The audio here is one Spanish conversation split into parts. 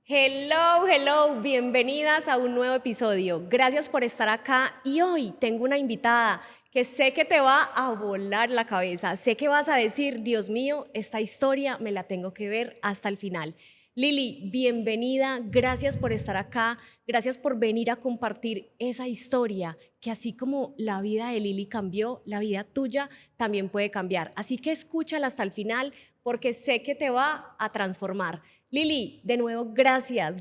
Hello, hello, bienvenidas a un nuevo episodio. Gracias por estar acá y hoy tengo una invitada que sé que te va a volar la cabeza. Sé que vas a decir, Dios mío, esta historia me la tengo que ver hasta el final. Lili, bienvenida, gracias por estar acá, gracias por venir a compartir esa historia que así como la vida de Lili cambió, la vida tuya también puede cambiar. Así que escúchala hasta el final porque sé que te va a transformar. Lili, de nuevo, gracias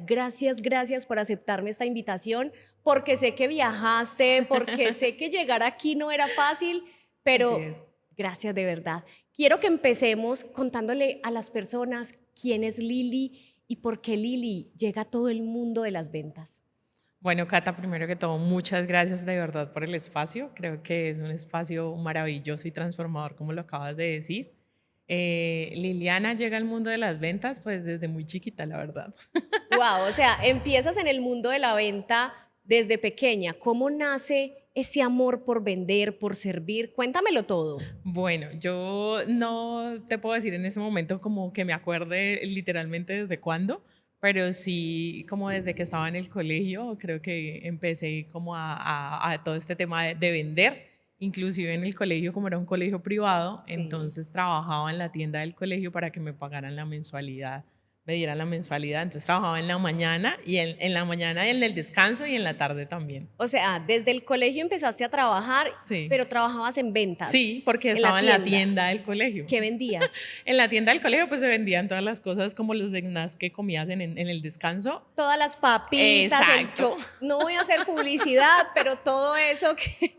por aceptarme esta invitación, porque sé que viajaste, porque sé que llegar aquí no era fácil, Así pero es. gracias de verdad. Quiero que empecemos contándole a las personas quién es Lili y por qué Lili llega a todo el mundo de las ventas. Bueno, Cata, primero que todo, muchas gracias de verdad por el espacio. Creo que es un espacio maravilloso y transformador, como lo acabas de decir. Liliana llega al mundo de las ventas, pues desde muy chiquita, la verdad. Wow, o sea, empiezas en el mundo de la venta desde pequeña. ¿Cómo nace ese amor por vender, por servir? Cuéntamelo todo. Bueno, yo no te puedo decir en ese momento como que me acuerde literalmente desde cuándo, pero sí como desde que estaba en el colegio, creo que empecé como a todo este tema de vender, inclusive en el colegio, como era un colegio privado, Sí. entonces trabajaba en la tienda del colegio para que me pagaran la mensualidad, me dieran la mensualidad, entonces trabajaba en la mañana y en la mañana en el descanso y en la tarde también. O sea, desde el colegio empezaste a trabajar, Sí, pero trabajabas en ventas, sí, porque en la estaba en la tienda. tienda del colegio. ¿Qué vendías? En la tienda del colegio pues se vendían todas las cosas como los snacks que comías en el descanso. Todas las papitas, Exacto, no voy a hacer publicidad, pero todo eso,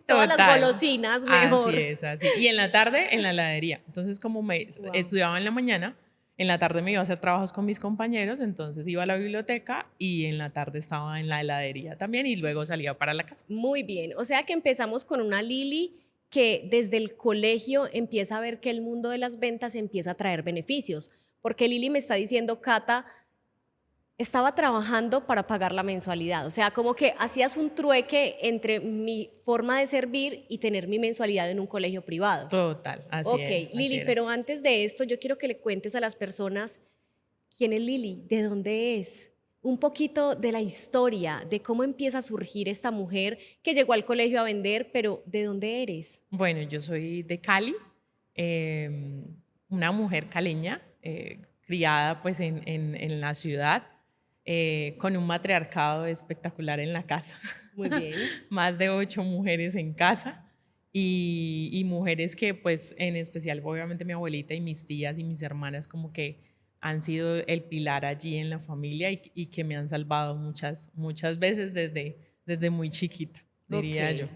todas las total. golosinas Así mejor. es, así. Y en la tarde en la heladería. Entonces como me Wow. estudiaba en la mañana, en la tarde me iba a hacer trabajos con mis compañeros, entonces iba a la biblioteca y en la tarde estaba en la heladería también y luego salía para la casa. Muy bien. O sea que empezamos con una Lili que desde el colegio empieza a ver que el mundo de las ventas empieza a traer beneficios. Porque Lili me está diciendo, Cata, estaba trabajando para pagar la mensualidad. O sea, como que hacías un trueque entre mi forma de servir y tener mi mensualidad en un colegio privado. Total, Ok, así Lili, era. pero antes de esto yo quiero que le cuentes a las personas quién es Lili, de dónde es, un poquito de la historia, de cómo empieza a surgir esta mujer que llegó al colegio a vender, pero ¿de dónde eres? Bueno, yo soy de Cali, una mujer caleña, criada pues en la ciudad, con un matriarcado espectacular en la casa, Muy bien. más de 8 mujeres en casa y mujeres que pues en especial obviamente mi abuelita y mis tías y mis hermanas como que han sido el pilar allí en la familia y que me han salvado muchas veces desde muy chiquita, Ok. diría yo.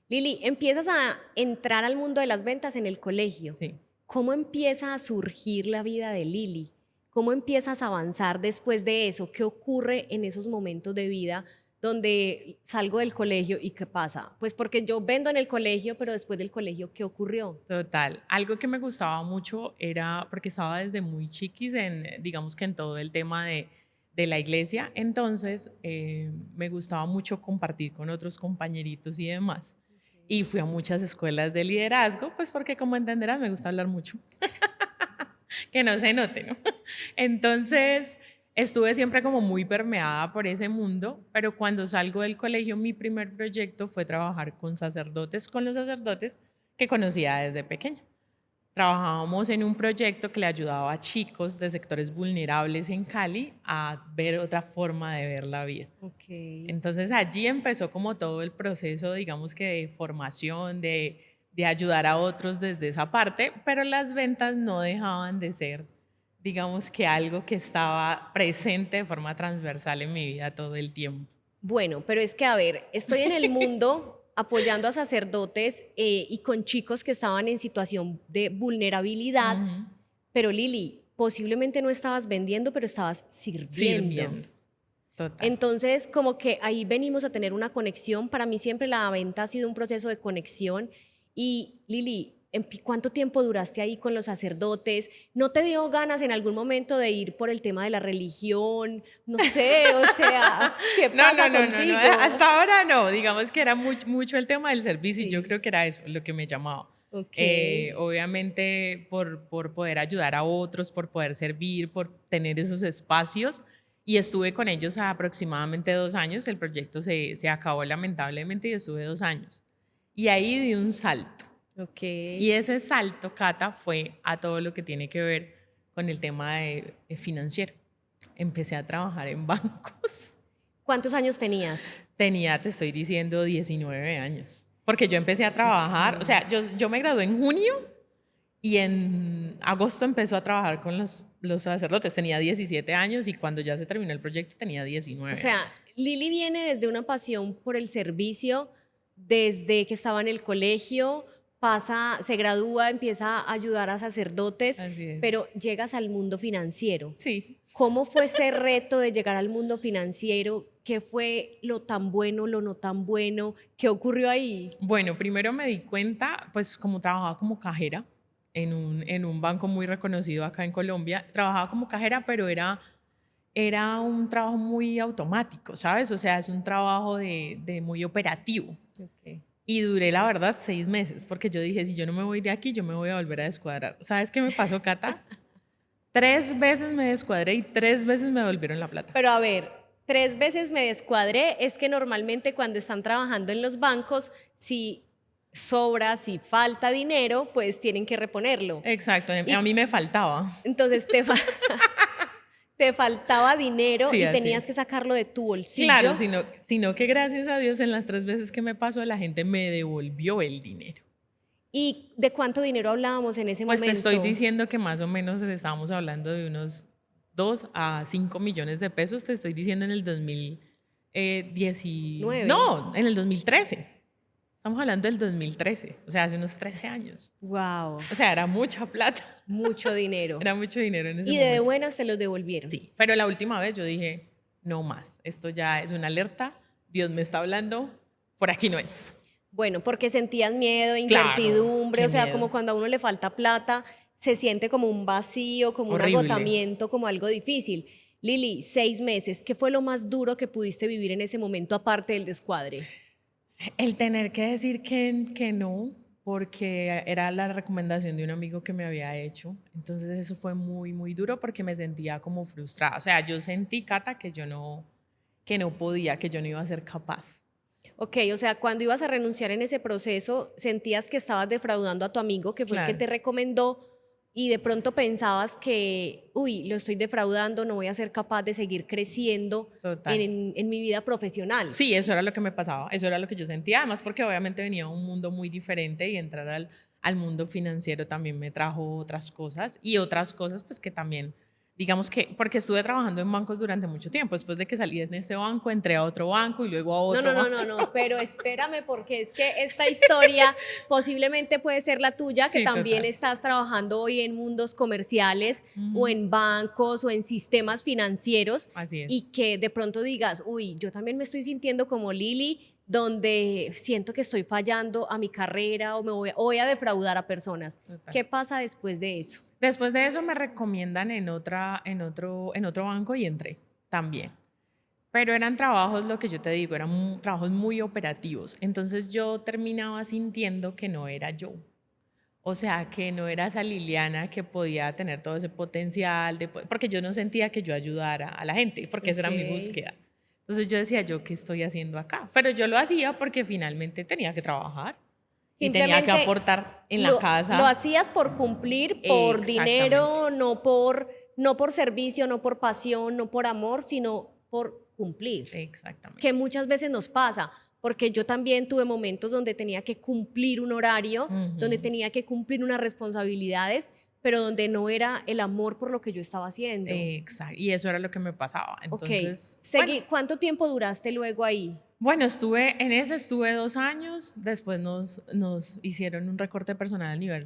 Lili, empiezas a entrar al mundo de las ventas en el colegio. Sí. ¿Cómo empieza a surgir la vida de Lili? ¿Cómo empiezas a avanzar después de eso? ¿Qué ocurre en esos momentos de vida donde salgo del colegio y qué pasa? Pues porque yo vendo en el colegio, pero después del colegio, ¿qué ocurrió? Total. Algo que me gustaba mucho era, porque estaba desde muy chiquis digamos que en todo el tema de la iglesia, entonces me gustaba mucho compartir con otros compañeritos y demás. Y fui a muchas escuelas de liderazgo, pues porque como entenderás me gusta hablar mucho, que no se note, ¿no? Entonces estuve siempre como muy permeada por ese mundo, pero cuando salgo del colegio mi primer proyecto fue trabajar con sacerdotes, con los sacerdotes que conocía desde pequeña. Trabajábamos en un proyecto que le ayudaba a chicos de sectores vulnerables en Cali a ver otra forma de ver la vida. Ok. Entonces allí empezó como todo el proceso, digamos que de formación, de ayudar a otros desde esa parte, pero las ventas no dejaban de ser, digamos que algo que estaba presente de forma transversal en mi vida todo el tiempo. Bueno, pero es que, a ver, estoy en el mundo apoyando a sacerdotes y con chicos que estaban en situación de vulnerabilidad, Ujú. pero Lili, posiblemente no estabas vendiendo, pero estabas sirviendo. Sirviendo, total. Entonces, como que ahí venimos a tener una conexión. Para mí siempre la venta ha sido un proceso de conexión. Y Lili, ¿cuánto tiempo duraste ahí con los sacerdotes? ¿No te dio ganas en algún momento de ir por el tema de la religión? No sé, o sea, ¿qué No, no, pasa no, no, no. contigo? Hasta ahora no. Digamos que era mucho el tema del servicio y yo Sí, creo que era eso lo que me llamaba. ok. Obviamente por poder ayudar a otros, por poder servir, por tener esos espacios. y estuve con ellos aproximadamente 2 años. El proyecto se acabó lamentablemente y estuve 2 años. Y ahí di un salto. Ok. Y ese salto, Cata, fue a todo lo que tiene que ver con el tema de financiero. Empecé a trabajar en bancos. ¿Cuántos años tenías? Tenía, te estoy diciendo, 19 años. Porque yo empecé a trabajar, o sea, yo me gradué en junio y en agosto empezó a trabajar con los sacerdotes. Tenía 17 años y cuando ya se terminó el proyecto tenía 19 O sea, años. Lili viene desde una pasión por el servicio, desde que estaba en el colegio, pasa, se gradúa, empieza a ayudar a sacerdotes, Así es. pero llegas al mundo financiero. Sí. ¿Cómo fue ese reto de llegar al mundo financiero? ¿Qué fue lo tan bueno, lo no tan bueno? ¿Qué ocurrió ahí? Bueno, primero me di cuenta, pues como trabajaba como cajera en un banco muy reconocido acá en Colombia, trabajaba como cajera, pero era un trabajo muy automático, ¿sabes? O sea, es un trabajo de muy operativo. Okay. Y duré, la verdad, 6 meses, porque yo dije, si yo no me voy de aquí, yo me voy a volver a descuadrar. ¿Sabes qué me pasó, Cata? 3 veces me descuadré y 3 veces me devolvieron la plata. Pero a ver, 3 veces me descuadré. Es que normalmente cuando están trabajando en los bancos, si sobra, si falta dinero, pues tienen que reponerlo. Exacto, Y a mí me faltaba. entonces te faltaba dinero Sí, y así tenías es. que sacarlo de tu bolsillo. Claro, sino que gracias a Dios en las 3 veces que me pasó, la gente me devolvió el dinero. ¿Y de cuánto dinero hablábamos en ese Pues momento? te estoy diciendo que más o menos estábamos hablando de unos 2 a 5 millones de pesos, te estoy diciendo en el 2010 9. no, en el 2013. Estamos hablando del 2013, o sea, hace unos 13 años. Wow, O sea, era mucha plata, mucho dinero. era mucho dinero en ese Y de momento. buenas te los devolvieron. Sí, pero la última vez yo dije, no más, esto ya es una alerta, Dios me está hablando, por aquí no es. Bueno, porque sentías miedo, Claro, incertidumbre, qué o sea, miedo. como cuando a uno le falta plata, se siente como un vacío, como Horrible. un agotamiento, como algo difícil. Lili, 6 meses, ¿qué fue lo más duro que pudiste vivir en ese momento aparte del descuadre? El tener que decir que no, porque era la recomendación de un amigo que me había hecho. Entonces eso fue muy, muy duro porque me sentía como frustrada. O sea, yo sentí, Cata, que no podía, que yo no iba a ser capaz. Ok, o sea, cuando ibas a renunciar en ese proceso, sentías que estabas defraudando a tu amigo, que fue el que Claro. te recomendó, y de pronto pensabas que, uy, lo estoy defraudando, no voy a ser capaz de seguir creciendo Total. en mi vida profesional. Sí, eso era lo que me pasaba, eso era lo que yo sentía, además porque obviamente venía de un mundo muy diferente y entrar al mundo financiero también me trajo otras cosas y otras cosas pues que también, digamos que, porque estuve trabajando en bancos durante mucho tiempo, después de que salí de este banco, entré a otro banco y luego a otro banco. No, pero espérame porque es que esta historia posiblemente puede ser la tuya, que Sí, también total. estás trabajando hoy en mundos comerciales o en bancos o en sistemas financieros Así es. y que de pronto digas, uy, yo también me estoy sintiendo como Lili, donde siento que estoy fallando a mi carrera o voy a defraudar a personas. Total. ¿Qué pasa después de eso? Después de eso me recomiendan en otro banco y entré también. Pero eran trabajos, lo que yo te digo, eran trabajos muy operativos. Entonces yo terminaba sintiendo que no era yo. O sea, que no era esa Liliana que podía tener todo ese potencial, porque yo no sentía que yo ayudara a la gente, porque esa era mi Ok. búsqueda. Entonces yo decía, ¿yo qué estoy haciendo acá? Pero yo lo hacía porque finalmente tenía que trabajar y tenía que Simplemente aportar en la casa. lo hacías por cumplir, por dinero, no por servicio, no por pasión, no por amor, sino por cumplir. Exactamente. Que muchas veces nos pasa, porque yo también tuve momentos donde tenía que cumplir un horario, donde tenía que cumplir unas responsabilidades, pero donde no era el amor por lo que yo estaba haciendo. Exacto. Y eso era lo que me pasaba. Entonces, Ok, ¿cuánto tiempo duraste luego ahí? bueno, estuve 2 años, después nos hicieron un recorte personal a nivel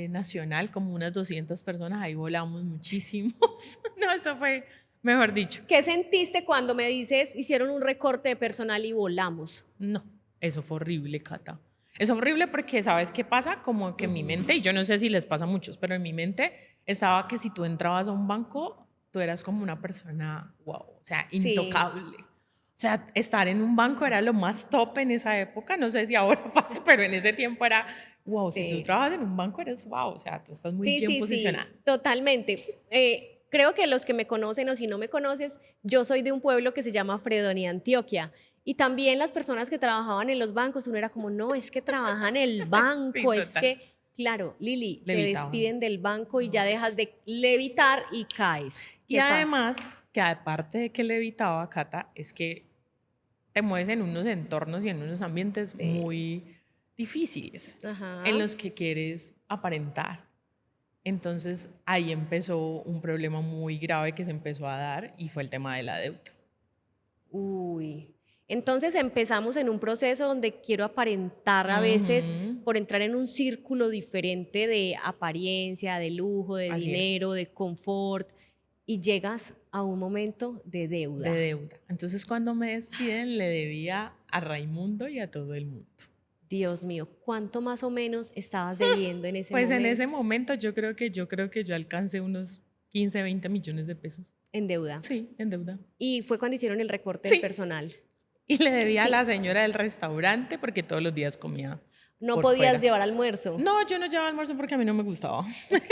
nacional, como unas 200 personas, ahí volamos muchísimos. No, eso fue, mejor dicho, ¿Qué sentiste cuando me dices, hicieron un recorte de personal y volamos? no, eso fue horrible, Cata. Eso fue horrible porque, ¿sabes qué pasa? Como que en mi mente, y yo no sé si les pasa a muchos, pero en mi mente estaba que si tú entrabas a un banco, tú eras como una persona, wow, o sea, Sí. intocable. O sea, estar en un banco era lo más top en esa época. No sé si ahora pasa, pero en ese tiempo era, wow, si Sí. tú trabajas en un banco eres wow. O sea, tú estás muy bien posicionada. Sí, totalmente. creo que los que me conocen o si no me conoces, yo soy de un pueblo que se llama Fredonia, Antioquia. Y también las personas que trabajaban en los bancos, uno era como, no, es que trabajan en el Sí, banco, es total. que, claro, Lili, te Levitaban. despiden del banco y ya No. dejas de levitar y caes. Y ¿Qué pasa? además, que aparte de que levitaba, Cata, es que te mueves en unos entornos y en unos ambientes Sí. muy difíciles en Ajá. los que quieres aparentar. Entonces ahí empezó un problema muy grave que se empezó a dar y fue el tema de la deuda. Uy. Entonces empezamos en un proceso donde quiero aparentar a veces Ujú. por entrar en un círculo diferente de apariencia, de lujo, de Así es, dinero, de confort, y llegas a un momento de de deuda. deuda. Entonces cuando me despiden le debía a Raimundo y a todo el mundo. Dios mío, ¿cuánto más o menos estabas debiendo en ese Pues en ese momento momento yo creo que yo alcancé unos 15, 20 millones de pesos. en deuda? Sí, en deuda. Y fue cuando hicieron el recorte del Sí. personal. Y le debía a Sí, la señora del restaurante porque todos los días comía no por podías fuera. llevar almuerzo. No, yo no llevaba almuerzo porque a mí no me gustaba. Ok,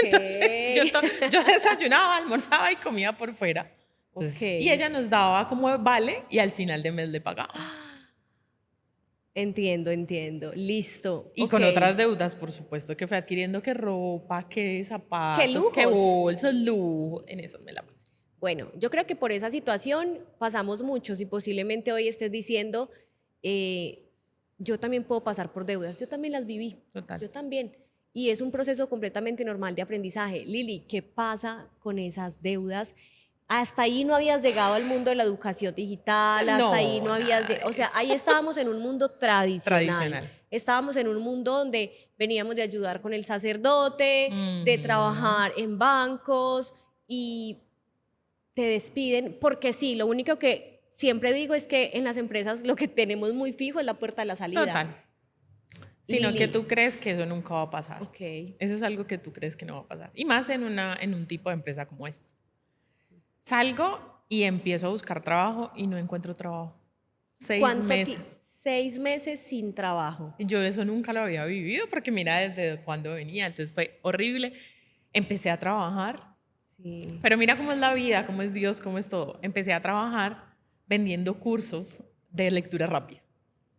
Entonces yo desayunaba, almorzaba y comía por fuera. ok. Entonces, y ella nos daba como vale y al final de mes le pagaba. Entiendo, entiendo. Listo. Y Ok. con otras deudas, por supuesto, que fue adquiriendo que ropa, que ¡Qué zapatos, que lujos! bolsos, lujo. En eso me la pasé. Bueno, yo creo que por esa situación pasamos muchos y posiblemente hoy estés diciendo, eh, yo también puedo pasar por deudas, yo también las viví, Total. yo también. Y es un proceso completamente normal de aprendizaje. Lili, ¿qué pasa con esas deudas? Hasta ahí no habías llegado al mundo de la educación digital, hasta ahí No, no habías, nada de o sea, eso. ahí estábamos en un mundo tradicional. Tradicional. Estábamos en un mundo donde veníamos de ayudar con el sacerdote, de Ujú. trabajar en bancos y te despiden, porque sí, lo único que siempre digo es que en las empresas lo que tenemos muy fijo es la puerta de la salida. Total. Sino que Lili, tú crees que eso nunca va a pasar. ok, Eso es algo que tú crees que no va a pasar. Y más en un tipo de empresa como estas. Salgo y empiezo a buscar trabajo y no encuentro trabajo. Seis ¿cuánto meses. 6 meses sin trabajo? Yo eso nunca lo había vivido porque mira desde cuándo venía. Entonces fue horrible. Empecé a trabajar. Sí. Pero mira cómo es la vida, cómo es Dios, cómo es todo. Empecé a trabajar vendiendo cursos de lectura rápida.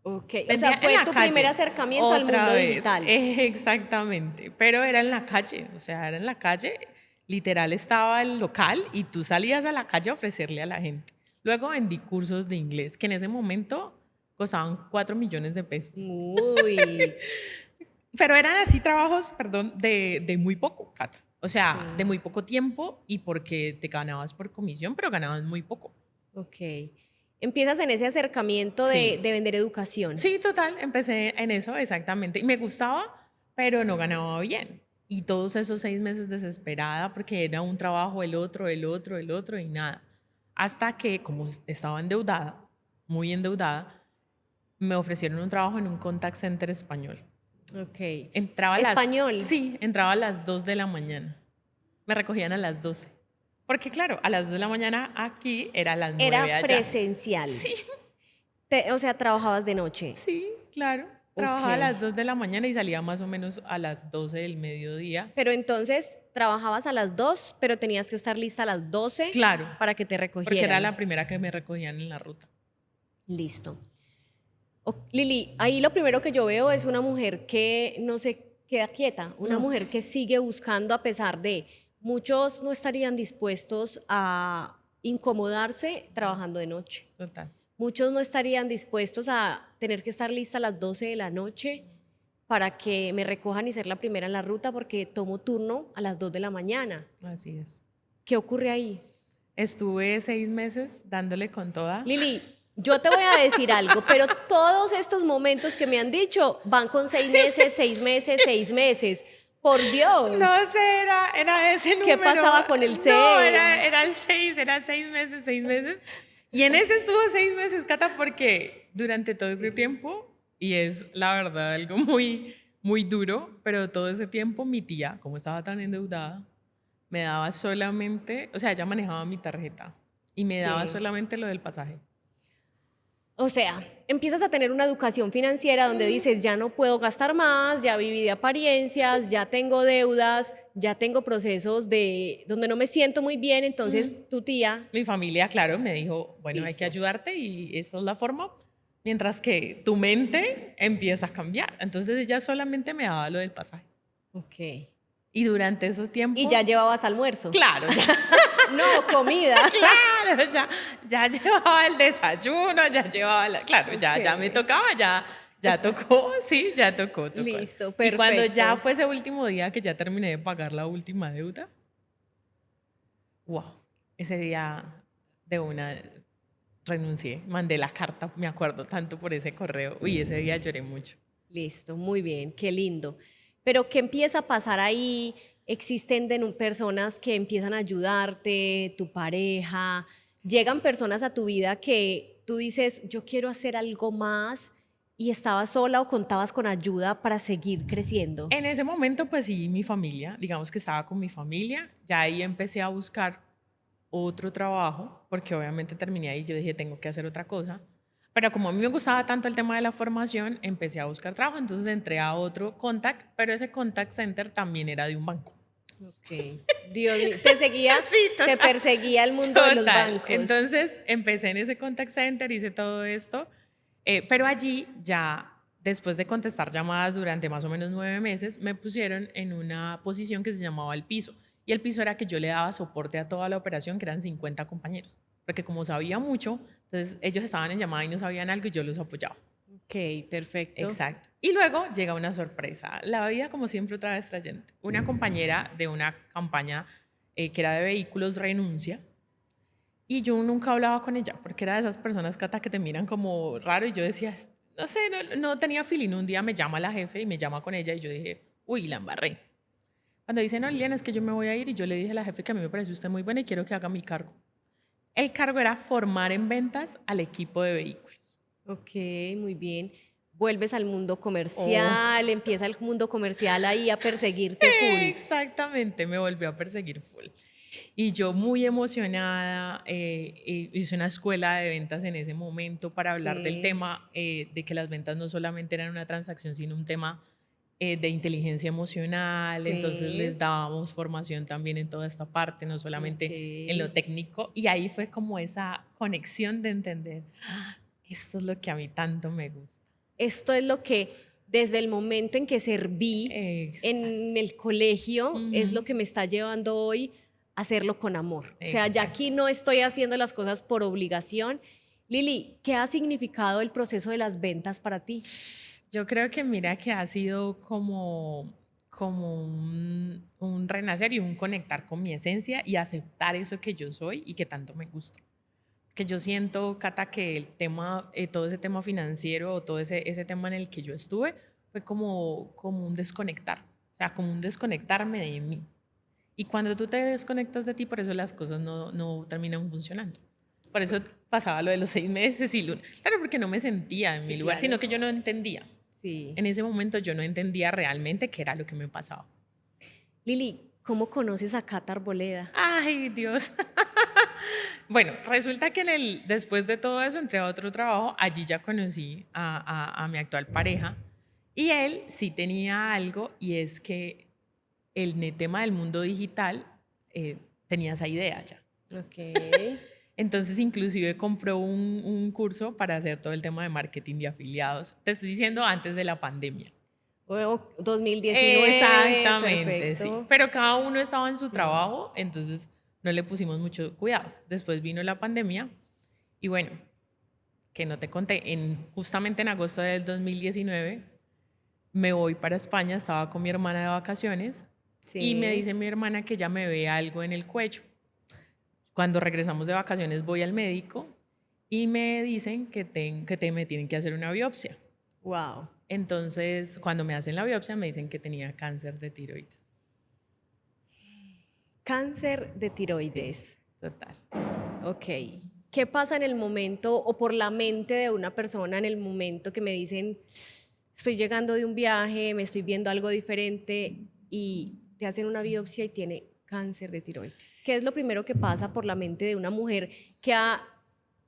Ok, o sea, Vendía en fue la tu primer calle, acercamiento al otra mundo vez, digital. exactamente, pero era en la calle, o sea, era en la calle, literal estaba el local y tú salías a la calle a ofrecerle a la gente. Luego vendí cursos de inglés, que en ese momento costaban 4 millones de pesos. Muy, Pero eran así trabajos, perdón, de muy poco, Cata. O sea, de sí, muy poco tiempo y porque te ganabas por comisión, pero ganabas muy poco. ok. Empiezas en ese acercamiento Sí. de vender educación. Sí, total, empecé en eso exactamente. Y me gustaba, pero no ganaba bien. Y todos esos 6 meses desesperada porque era un trabajo, el otro, el otro, el otro y nada. Hasta que, como estaba endeudada, muy endeudada, me ofrecieron un trabajo en un contact center español. Ok. Entraba a las, Español. sí, entraba a las 2 de la mañana. Me recogían a las 12. Porque claro, a las 2 de la mañana aquí era a las 9 Era allá. presencial. Sí, O sea, trabajabas de noche. sí, claro. Ok. Trabajaba a las 2 de la mañana y salía más o menos a las 12 del mediodía. Pero entonces trabajabas a las 2, pero tenías que estar lista a las 12 Claro, para que te porque era la recogieran. primera que me recogían en la ruta. Listo. Lili, ahí lo primero que yo veo es una mujer que no se queda quieta, una No sé. mujer que sigue buscando a pesar de muchos no estarían dispuestos a incomodarse trabajando de noche. Total. Muchos no estarían dispuestos a tener que estar lista a las 12 de la noche para que me recojan y ser la primera en la ruta porque tomo turno a las 2 de la mañana. Así es. ¿Qué ocurre ahí? Estuve 6 meses dándole con toda. Lili, yo te voy a decir algo, pero todos estos momentos que me han dicho van con 6 meses, 6 meses, 6 meses. Por Dios. No sé, era ese número. ¿Qué pasaba con el No, 6? era el 6, era 6 meses, 6 meses. Y en ese estuvo 6 meses, Cata, porque durante todo ese tiempo, y es la verdad algo muy, muy duro, pero todo ese tiempo mi tía, como estaba tan endeudada, me daba solamente, o sea, ella manejaba mi tarjeta y me daba Sí. solamente lo del pasaje. O sea, empiezas a tener una educación financiera donde dices, ya no puedo gastar más, ya viví de apariencias, ya tengo deudas, ya tengo procesos de donde no me siento muy bien, entonces tu tía, Mi familia, claro, me dijo, bueno, hay que listo, ayudarte y esta es la forma, mientras que tu mente empieza a cambiar. Entonces ella solamente me daba lo del pasaje. ok. Y durante esos Y tiempos, ya llevabas almuerzo. claro, ya, No, comida. claro, ya llevaba el desayuno, ya llevaba, claro, Ok, ya me tocaba, ya tocó, sí, ya tocó. listo, Y cuando ya perfecto. fue ese último día que ya terminé de pagar la última deuda, wow, ese día de una renuncié, mandé la carta, me acuerdo tanto por ese correo. Uy, ese día lloré mucho. Listo, muy bien, qué lindo. Pero ¿qué empieza a pasar ahí? Existen personas que empiezan a ayudarte, tu pareja, llegan personas a tu vida que tú dices, yo quiero hacer algo más y estabas sola o contabas con ayuda para seguir creciendo. En ese momento, pues sí, mi familia, digamos que estaba con mi familia, ya ahí empecé a buscar otro trabajo, porque obviamente terminé ahí, yo dije, tengo que hacer otra cosa. Pero como a mí me gustaba tanto el tema de la formación, empecé a buscar trabajo, entonces entré a otro contact, pero ese contact center también era de un banco. Ok, Dios mío, te seguía, Sí, te total. perseguía el mundo de los Total. bancos. Entonces empecé en ese contact center, hice todo esto, pero allí ya, después de contestar llamadas durante más o menos 9 meses, me pusieron en una posición que se llamaba el piso. Y el piso era que yo le daba soporte a toda la operación, que eran 50 compañeros. Porque como sabía mucho, entonces ellos estaban en llamada y no sabían algo y yo los apoyaba. Ok, perfecto. Exacto. Y luego llega una sorpresa. La vida, como siempre, otra vez trayente. Una compañera de una campaña que era de vehículos renuncia y yo nunca hablaba con ella porque era de esas personas, Cata, que te miran como raro y yo decía, no sé, no tenía feeling. Un día me llama la jefe y me llama con ella y yo dije, uy, la embarré. Cuando dice, no, Liliana, es que yo me voy a ir y yo le dije a la jefe que a mí me parece usted muy buena y quiero que haga mi cargo. El cargo era formar en ventas al equipo de vehículos. Ok, muy bien. Vuelves al mundo Oh. comercial, empieza el mundo comercial ahí a perseguirte full. Exactamente, me volvió a perseguir full. Y yo muy emocionada, hice una escuela de ventas en ese momento para hablar del Sí, tema de que las ventas no solamente eran una transacción, sino un tema de inteligencia emocional. Entonces les sí. dábamos formación también en toda esta parte, no Ok. solamente en lo técnico. Y ahí fue como esa conexión de entender, "Ah, esto es lo que a mí tanto me gusta". Esto es lo que desde el momento en que serví Exacto. en el colegio es lo Ujú. que me está llevando hoy a hacerlo con amor. O sea, ya Exacto. aquí no estoy haciendo las cosas por obligación. Lili, ¿qué ha significado el proceso de las ventas para ti? Yo creo que mira que ha sido como un renacer y un conectar con mi esencia y aceptar eso que yo soy y que tanto me gusta. Que yo siento, Cata, que el tema, todo ese tema financiero o todo ese tema en el que yo estuve fue como un desconectar, o sea, como un desconectarme de mí. Y cuando tú te desconectas de ti, por eso las cosas no terminan funcionando. Por eso pasaba lo de los 6 meses y claro, porque no me sentía en Sí, mi lugar, sino claro. que yo no entendía. Sí. En ese momento yo no entendía realmente qué era lo que me pasaba. Lili, ¿cómo conoces a Cata Arboleda? Ay, Dios. Bueno, resulta que después de todo eso entré a otro trabajo. Allí ya conocí a mi actual pareja. Y él sí tenía algo y es que el tema del mundo digital tenía esa idea ya. Ok. Entonces, inclusive compró un curso para hacer todo el tema de marketing de afiliados. Te estoy diciendo antes de la pandemia. Bueno, 2019, Exactamente, sí. perfecto. Pero cada uno estaba en su Sí. trabajo, entonces no le pusimos mucho cuidado. Después vino la pandemia y bueno, que no te conté, justamente en agosto del 2019 me voy para España, estaba con mi hermana de vacaciones y me Sí. dice mi hermana que ya me ve algo en el cuello. Cuando regresamos de vacaciones voy al médico y me dicen que me tienen que hacer una biopsia. Wow. Entonces, cuando me hacen la biopsia me dicen que tenía cáncer de tiroides. Cáncer de Sí, tiroides. total. Ok. ¿Qué pasa en el momento o por la mente de una persona en el momento que me dicen, estoy llegando de un viaje, me estoy viendo algo diferente y te hacen una biopsia y tiene cáncer de tiroides? ¿Qué es lo primero que pasa por la mente de una mujer que ha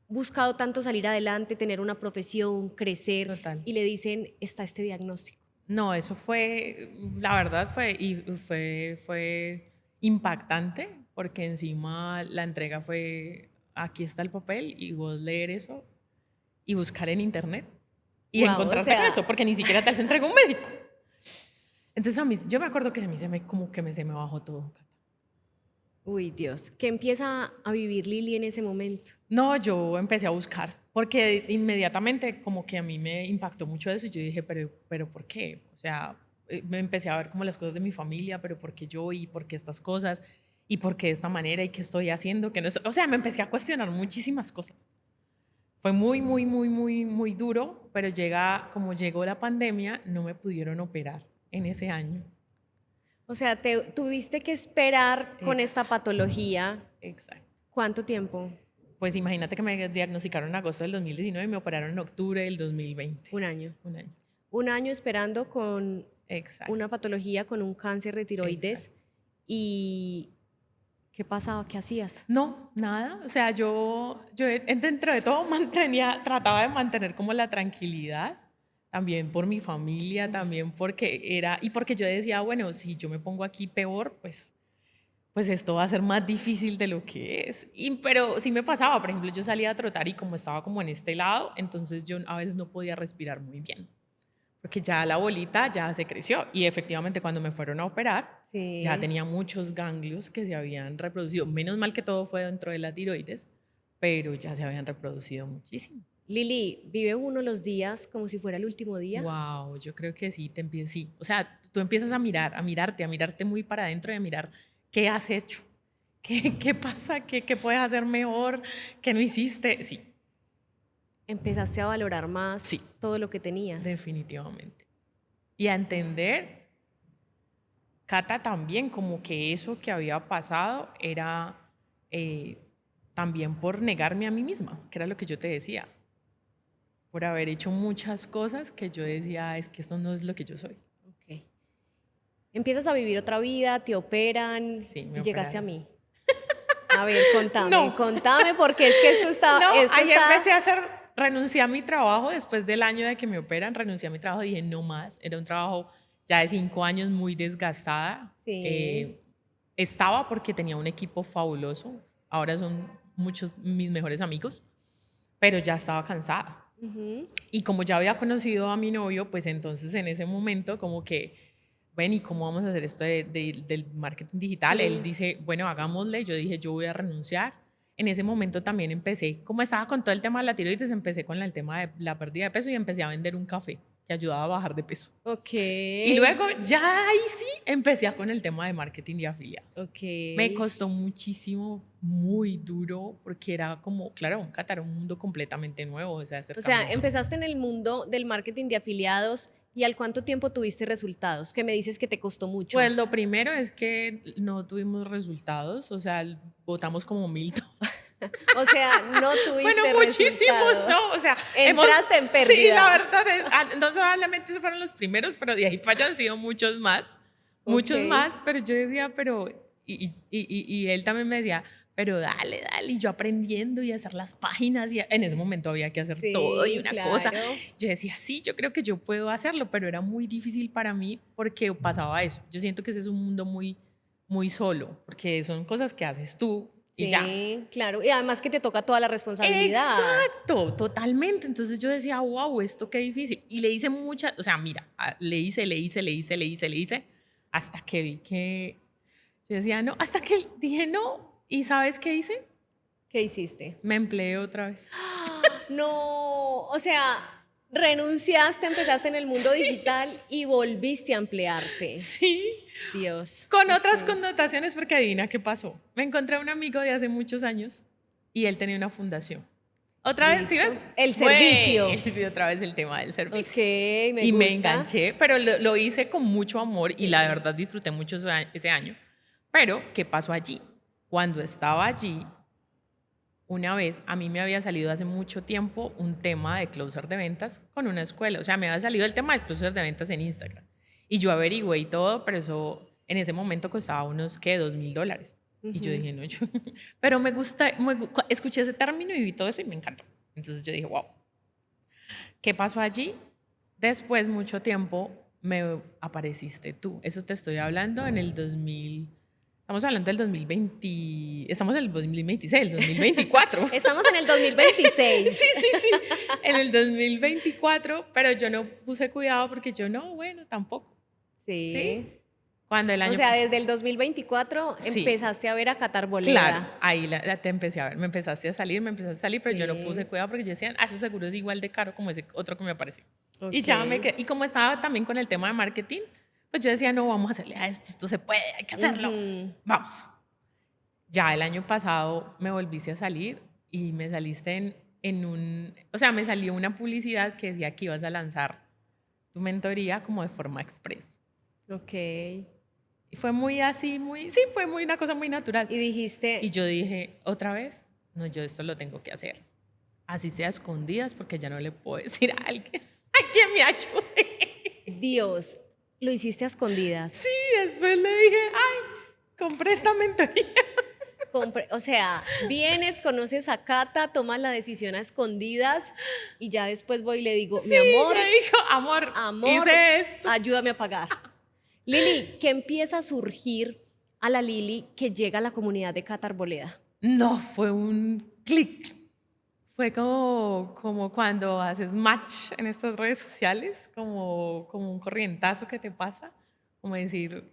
buscado tanto salir adelante, tener una profesión, crecer, Total. y le dicen, está este diagnóstico? No, eso fue, la verdad fue impactante porque encima la entrega fue, aquí está el papel y vos leer eso y buscar en internet y Wow, o encontrarte con sea, eso porque ni siquiera te lo entrega un médico. Entonces yo me acuerdo que a mí se me bajó todo. uy, Dios, ¿qué empieza a vivir Lili en ese momento? No, yo empecé a buscar, porque inmediatamente como que a mí me impactó mucho eso y yo dije, pero ¿por qué? O sea, me empecé a ver como las cosas de mi familia, pero ¿por qué yo y por qué estas cosas? ¿Y por qué de esta manera? ¿Y qué estoy haciendo? Que no o sea, me empecé a cuestionar muchísimas cosas. Fue muy duro, pero como llegó la pandemia, no me pudieron operar en ese año. O sea, tuviste que esperar con esta Exacto. patología. Exacto. ¿Cuánto tiempo? Pues imagínate que me diagnosticaron en agosto del 2019 y me operaron en octubre del 2020. Un año. Un año. Un año esperando con Exacto. una patología, con un cáncer de tiroides. Exacto. ¿Y qué pasaba? ¿Qué hacías? No, nada. O sea, yo dentro de todo trataba de mantener como la tranquilidad, también por mi familia, también porque yo decía, bueno, si yo me pongo aquí peor, pues esto va a ser más difícil de lo que es. Pero sí me pasaba, por ejemplo, yo salía a trotar y como estaba como en este lado, entonces yo a veces no podía respirar muy bien, porque ya la bolita ya se creció y efectivamente cuando me fueron a operar, Sí. ya tenía muchos ganglios que se habían reproducido. Menos mal que todo fue dentro de la tiroides, pero ya se habían reproducido muchísimo. Lili, ¿vive uno los días como si fuera el último día? Wow, yo creo que sí, sí. O sea, tú empiezas a mirarte muy para adentro y a mirar qué has hecho, qué pasa, qué puedes hacer mejor, qué no hiciste. Sí, ¿Empezaste a valorar más Sí. todo lo que tenías? definitivamente. Y a entender, Cata, también como que eso que había pasado era también por negarme a mí misma, que era lo que yo te decía, por haber hecho muchas cosas que yo decía, es que esto no es lo que yo soy. Ok. Empiezas a vivir otra vida, te operan Sí, me y llegaste a operaron. mí. A ver, contame, No. contame porque es que esto está... No, esto ahí está- empecé a renuncié a mi trabajo después del año de que me operan, renuncié a mi trabajo, dije no más, era un trabajo ya de 5 años muy desgastada. Sí. Estaba porque tenía un equipo fabuloso, ahora son muchos mis mejores amigos, pero ya estaba cansada. Ujú. Y como ya había conocido a mi novio, pues entonces en ese momento como que, bueno, ¿y cómo vamos a hacer esto del marketing digital? Sí. Él dice, bueno, hagámosle. Yo dije, yo voy a renunciar. En ese momento también empecé, como estaba con todo el tema de la tiroides, empecé con el tema de la pérdida de peso y empecé a vender un café que ayudaba a bajar de peso. Ok. Y luego ya ahí sí empecé con el tema de marketing de afiliados. Ok. Me costó muchísimo, muy duro, porque era como, claro, Qatar, un mundo completamente nuevo. O sea, empezaste en el mundo del marketing de afiliados y ¿al cuánto tiempo tuviste resultados? Que me dices que te costó mucho. Pues lo primero es que no tuvimos resultados, o sea, votamos como 1000. O sea, no tuviste Bueno, muchísimos, resultados. ¿no? O sea, Entraste en pérdida. Sí, la verdad es, no solamente esos fueron los primeros, pero de ahí para allá han sido muchos más, muchos Ok. más, pero yo decía, y él también me decía, pero dale, y yo aprendiendo y hacer las páginas, y en ese momento había que hacer Sí, todo y una claro. cosa. Yo decía, sí, yo creo que yo puedo hacerlo, pero era muy difícil para mí porque pasaba eso. Yo siento que ese es un mundo muy solo, porque son cosas que haces tú y Sí, ya. claro. Y además que te toca toda la responsabilidad. Exacto, totalmente. Entonces yo decía, wow, esto qué difícil. Y le hice muchas, o sea, mira, le hice, hasta que vi que, yo decía, no, hasta que dije no. ¿Y sabes qué hice? ¿Qué hiciste? Me empleé otra vez. No, o sea, renunciaste, empezaste en el mundo digital y volviste a emplearte. Sí. Dios. Con otras connotaciones, porque adivina qué pasó. Me encontré a un amigo de hace muchos años y él tenía una fundación. Otra vez, ¿sí Listo. ves? El servicio. Él vio otra vez el tema del servicio. Ok, me Y gusta. me enganché, pero lo hice con mucho amor y la verdad disfruté mucho ese año. Pero, ¿qué pasó allí? Cuando estaba allí, una vez a mí me había salido hace mucho tiempo un tema de closer de ventas con una escuela. O sea, me había salido el tema del closer de ventas en Instagram. Y yo averigüé y todo, pero eso en ese momento costaba unos, ¿qué? $2000. Y yo Ujú. dije, no, yo, pero me gusta, escuché ese término y vi todo eso y me encantó. Entonces yo dije, wow, ¿qué pasó allí? Después, mucho tiempo, me apareciste tú. Eso te estoy hablando en el 2000. Estamos hablando del 2020. Estamos en el 2026, el 2024. Estamos en el 2026. Sí, sí, sí. En el 2024, pero yo no puse cuidado porque yo no, bueno, tampoco. ¿Sí? Sí. Cuando el O año. sea, desde el 2024 Sí, empezaste a ver a Qatar claro, Boleda. ahí te empecé a ver. Me empezaste a salir, pero yo no puse Sí. cuidado porque yo decía, ah, eso seguro es igual de caro como ese otro que me apareció. Y Ok. ya me quedé. Y como estaba también con el tema de marketing, pues yo decía, no, vamos a hacerle a esto se puede, hay que hacerlo. Ujú. Vamos. Ya el año pasado me volviste a salir y me saliste o sea, me salió una publicidad que decía que ibas a lanzar tu mentoría como de forma express. Ok. Y fue muy así, sí, fue muy una cosa muy natural. Y dijiste, Y yo dije, otra vez, no, yo esto lo tengo que hacer. Así sea a escondidas, porque ya no le puedo decir a alguien a quien me ayude. Dios, lo hiciste a escondidas. Sí, después le dije, ay, compré esta mentoría. O sea, vienes, conoces a Cata, tomas la decisión a escondidas y ya después voy y le digo, mi Sí, amor, me dijo, amor, amor, hice esto. ayúdame a pagar. Lili, ¿qué empieza a surgir a la Lili que llega a la comunidad de Cata Arboleda? No, fue un clic. Fue como cuando haces match en estas redes sociales, como un corrientazo que te pasa, como decir,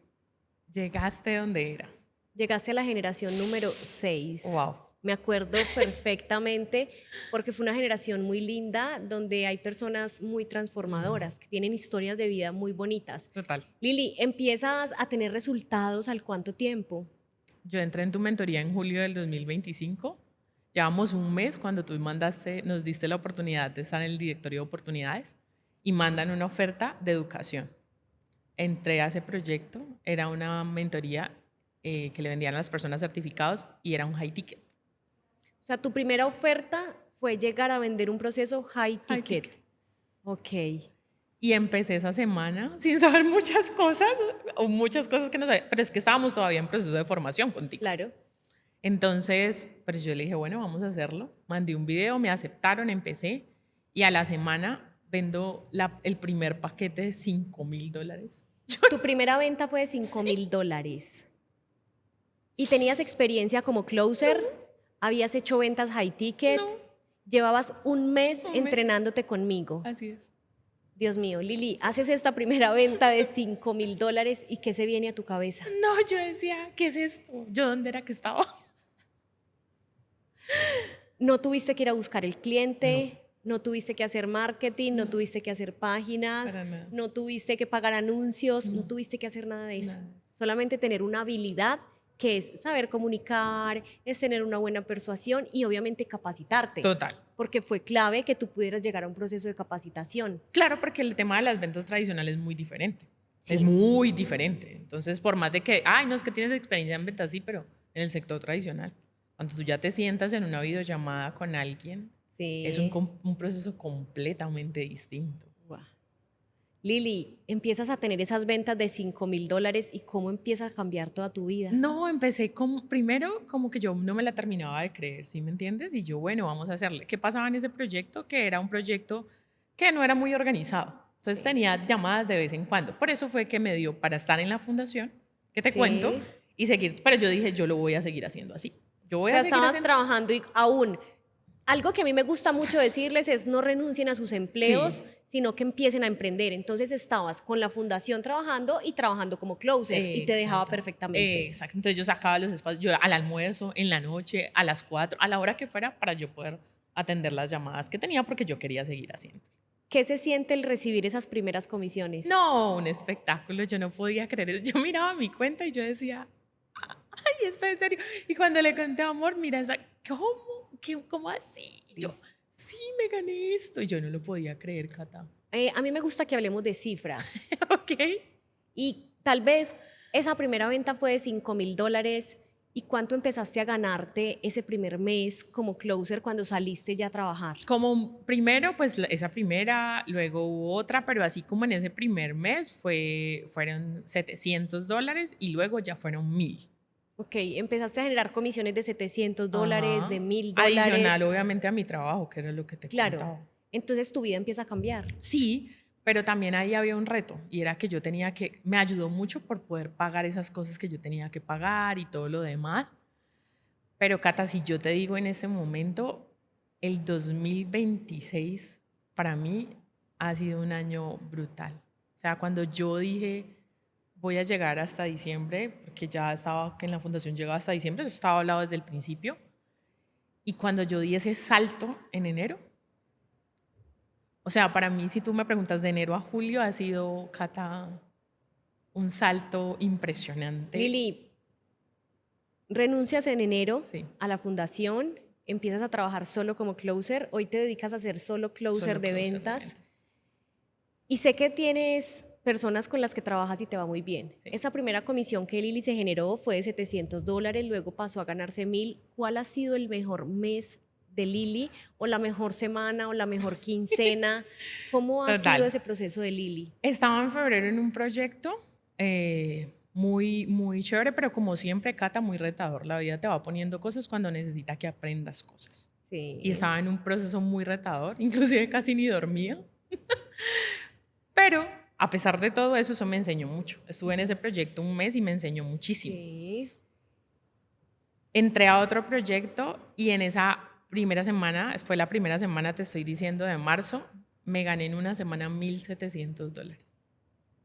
llegaste donde era. Llegaste a la generación número 6. Wow. Me acuerdo perfectamente porque fue una generación muy linda donde hay personas muy transformadoras que tienen historias de vida muy bonitas. Total. Lili, ¿empiezas a tener resultados al cuánto tiempo? Yo entré en tu mentoría en julio del 2025. Llevamos un mes cuando tú nos diste la oportunidad de estar en el directorio de oportunidades y mandan una oferta de educación. Entré a ese proyecto, era una mentoría que le vendían a las personas certificados y era un high ticket. O sea, tu primera oferta fue llegar a vender un proceso high High ticket. ticket. Ok, Y empecé esa semana sin saber muchas cosas, o muchas cosas que no sabía, pero es que estábamos todavía en proceso de formación contigo. claro. Entonces, pues yo le dije, bueno, vamos a hacerlo. Mandé un video, me aceptaron, empecé y a la semana vendo el primer paquete de $5,000. Tu primera venta fue de $5,000. ¿Y tenías experiencia como closer? ¿Habías hecho ventas high ticket? No. Llevabas un mes Un mes. entrenándote conmigo. Así es. Dios mío, Lili, haces esta primera venta de $5,000 y ¿qué se viene a tu cabeza? No, yo decía, ¿qué es esto? ¿Yo dónde era que estaba? No tuviste que ir a buscar el cliente, no tuviste que hacer marketing, no tuviste que hacer páginas, Para nada. no tuviste que pagar anuncios, no tuviste que hacer nada de eso. Nada de eso. Solamente tener una habilidad que es saber comunicar, es tener una buena persuasión y obviamente capacitarte. Total. Porque fue clave que tú pudieras llegar a un proceso de capacitación. Claro, porque el tema de las ventas tradicionales es muy diferente. Sí. Es muy diferente. Entonces, por más de que, ay, no es que tienes experiencia en ventas, sí, pero en el sector tradicional, cuando tú ya te sientas en una videollamada con alguien, Sí. es un proceso completamente distinto. Guau. Lili, empiezas a tener esas ventas de $5,000 y cómo empieza a cambiar toda tu vida. No, empecé primero como que yo no me la terminaba de creer, ¿sí me entiendes? Y yo, bueno, vamos a hacerle. ¿Qué pasaba en ese proyecto? Que era un proyecto que no era muy organizado. Entonces tenía llamadas de vez en cuando. Por eso fue que me dio para estar en la fundación, que te Sí. cuento, y seguir. Pero yo dije, yo lo voy a seguir haciendo así. Yo voy O sea, a seguir estabas haciendo. trabajando y aún. Algo que a mí me gusta mucho decirles es no renuncien a sus empleos, Sí. sino que empiecen a emprender. Entonces estabas con la fundación trabajando y trabajando como closer y te dejaba Exacto. perfectamente. Exacto. Entonces yo sacaba los espacios, yo al almuerzo, en la noche, a las 4, a la hora que fuera, para yo poder atender las llamadas que tenía porque yo quería seguir haciendo. ¿Qué se siente el recibir esas primeras comisiones? No, un espectáculo, yo no podía creer eso. Yo miraba mi cuenta y yo decía, ay, esto es en serio. Y cuando le conté a Amor, mira, ¿cómo? ¿Cómo así? Y yo, sí, me gané esto. Y yo no lo podía creer, Cata. A mí me gusta que hablemos de cifras. Ok. Y tal vez esa primera venta fue de $5,000. ¿Y cuánto empezaste a ganarte ese primer mes como closer cuando saliste ya a trabajar? Como primero, pues esa primera, luego hubo otra, pero así como en ese primer mes fueron $700 y luego ya fueron 1,000. Ok, empezaste a generar comisiones de $700, de Ajá. $1000. Adicional, obviamente, a mi trabajo, que era lo que te Claro, contaba. entonces tu vida empieza a cambiar. Sí, pero también ahí había un reto y era que me ayudó mucho por poder pagar esas cosas que yo tenía que pagar y todo lo demás. Pero Cata, si yo te digo en este momento, el 2026 para mí ha sido un año brutal. O sea, cuando yo dije voy a llegar hasta diciembre, porque ya estaba que en la fundación llegaba hasta diciembre, eso estaba hablado desde el principio, y cuando yo di ese salto en enero, o sea, para mí, si tú me preguntas de enero a julio, ha sido, Cata, un salto impresionante. Lili, renuncias en enero Sí, a la fundación, empiezas a trabajar solo como closer, hoy te dedicas a ser solo closer solo de closer de ventas ventas. y sé que tienes personas con las que trabajas y te va muy bien. Sí. Esta primera comisión que Lili se generó fue de $700, luego pasó a ganarse 1000. ¿Cuál ha sido el mejor mes de Lili o la mejor semana o la mejor quincena? ¿Cómo ha sido Total. ese proceso de Lili? Estaba en febrero en un proyecto muy, muy chévere, pero como siempre, Cata, muy retador. La vida te va poniendo cosas cuando necesita que aprendas cosas. Y Sí. estaba en un proceso muy retador, inclusive casi ni dormía. Pero a pesar de todo eso, eso me enseñó mucho. Estuve en ese proyecto un mes y me enseñó muchísimo. Sí. Entré a otro proyecto y en esa primera semana, fue la primera semana, te estoy diciendo, de marzo, me gané en una semana $1,700.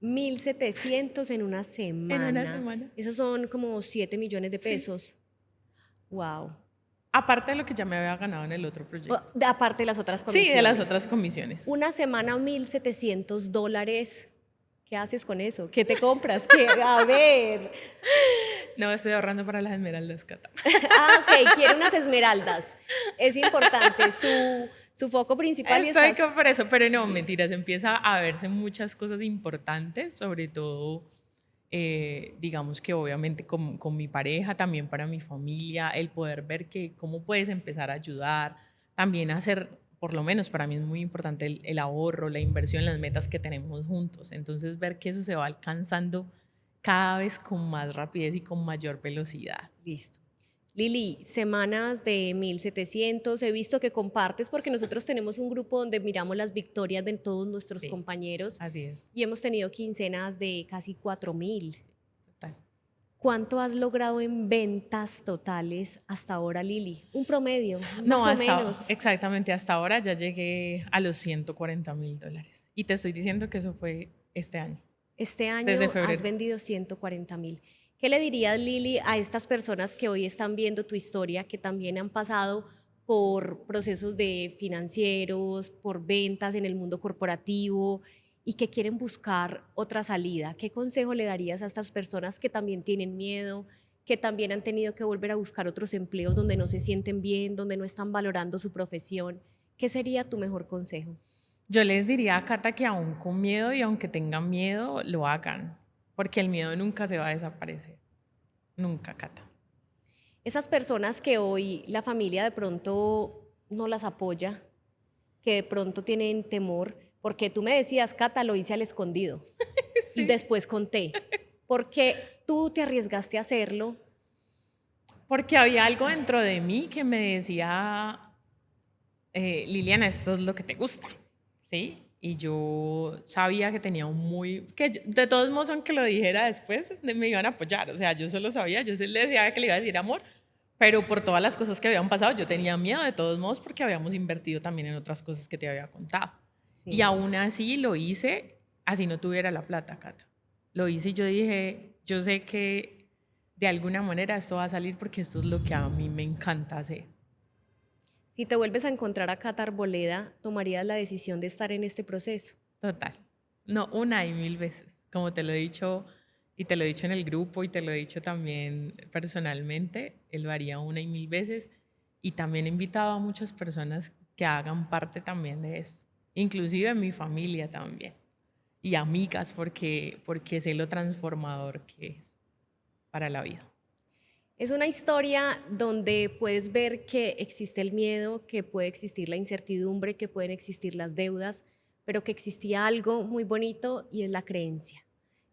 1700 en una En una semana. semana. Esos son como 7 millones de Sí. pesos. Wow. Aparte de lo que ya me había ganado en el otro proyecto. Aparte de las otras Sí, de las otras comisiones. comisiones. Una semana, $1700. ¿Qué haces con eso? ¿Qué te compras? ¿Qué? A ver. No, estoy ahorrando para las esmeraldas, Cata. Ah, ok, quiere unas esmeraldas. Es importante. Su foco principal y Estoy estás. con por eso, pero no, mentiras, empieza a verse muchas cosas importantes, sobre todo, digamos que obviamente con mi pareja, también para mi familia, el poder ver que cómo puedes empezar a ayudar, también hacer, por lo menos para mí es muy importante el ahorro, la inversión, las metas que tenemos juntos, entonces ver que eso se va alcanzando cada vez con más rapidez y con mayor velocidad. Listo. Lili, semanas de 1700, he visto que compartes porque nosotros tenemos un grupo donde miramos las victorias de todos nuestros Sí, compañeros así es. y hemos tenido quincenas de casi 4000. Total. ¿Cuánto has logrado en ventas totales hasta ahora, Lili? Un promedio, más No, o menos. exactamente, hasta ahora ya llegué a los $140,000. Y te estoy diciendo que eso fue este año, Este desde año has febrero. vendido 140,000. ¿Qué le dirías, Lili, a estas personas que hoy están viendo tu historia, que también han pasado por procesos de financieros, por ventas en el mundo corporativo y que quieren buscar otra salida? ¿Qué consejo le darías a estas personas que también tienen miedo, que también han tenido que volver a buscar otros empleos donde no se sienten bien, donde no están valorando su profesión? ¿Qué sería tu mejor consejo? Yo les diría a Cata que aún con miedo y aunque tengan miedo, lo hagan, porque el miedo nunca se va a desaparecer. Nunca, Cata. Esas personas que hoy la familia de pronto no las apoya, que de pronto tienen temor, porque tú me decías, Cata, lo hice al escondido y Sí. después conté, porque tú te arriesgaste a hacerlo. Porque había algo dentro de mí que me decía, Liliana, esto es lo que te gusta, ¿sí? Y yo sabía que tenía de todos modos, aunque lo dijera después, me iban a apoyar, o sea, yo solo sabía, yo le decía que le iba a decir amor, pero por todas las cosas que habían pasado, yo tenía miedo de todos modos porque habíamos invertido también en otras cosas que te había contado. Y Sí. aún así lo hice, así no tuviera la plata, Cata. Lo hice y yo dije, yo sé que de alguna manera esto va a salir porque esto es lo que a mí me encanta hacer. Si te vuelves a encontrar a Cata Arboleda, ¿tomarías la decisión de estar en este proceso? Total. No, una y mil veces. Como te lo he dicho, y te lo he dicho en el grupo, y te lo he dicho también personalmente, él lo haría una y mil veces. Y también he invitado a muchas personas que hagan parte también de eso. Inclusive mi familia también. Y amigas, porque sé lo transformador que es para la vida. Es una historia donde puedes ver que existe el miedo, que puede existir la incertidumbre, que pueden existir las deudas, pero que existía algo muy bonito y es la creencia.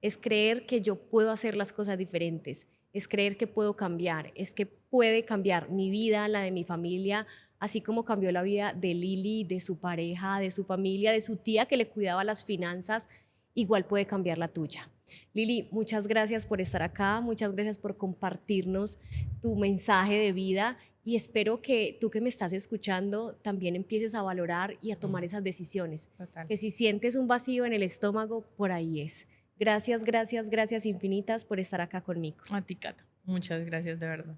Es creer que yo puedo hacer las cosas diferentes, es creer que puedo cambiar, es que puede cambiar mi vida, la de mi familia, así como cambió la vida de Lili, de su pareja, de su familia, de su tía que le cuidaba las finanzas, igual puede cambiar la tuya. Lili, muchas gracias por estar acá, muchas gracias por compartirnos tu mensaje de vida y espero que tú que me estás escuchando también empieces a valorar y a tomar esas decisiones. Total. Que si sientes un vacío en el estómago, por ahí es. Gracias, gracias, gracias infinitas por estar acá conmigo. A ti, Cata. Muchas gracias de verdad.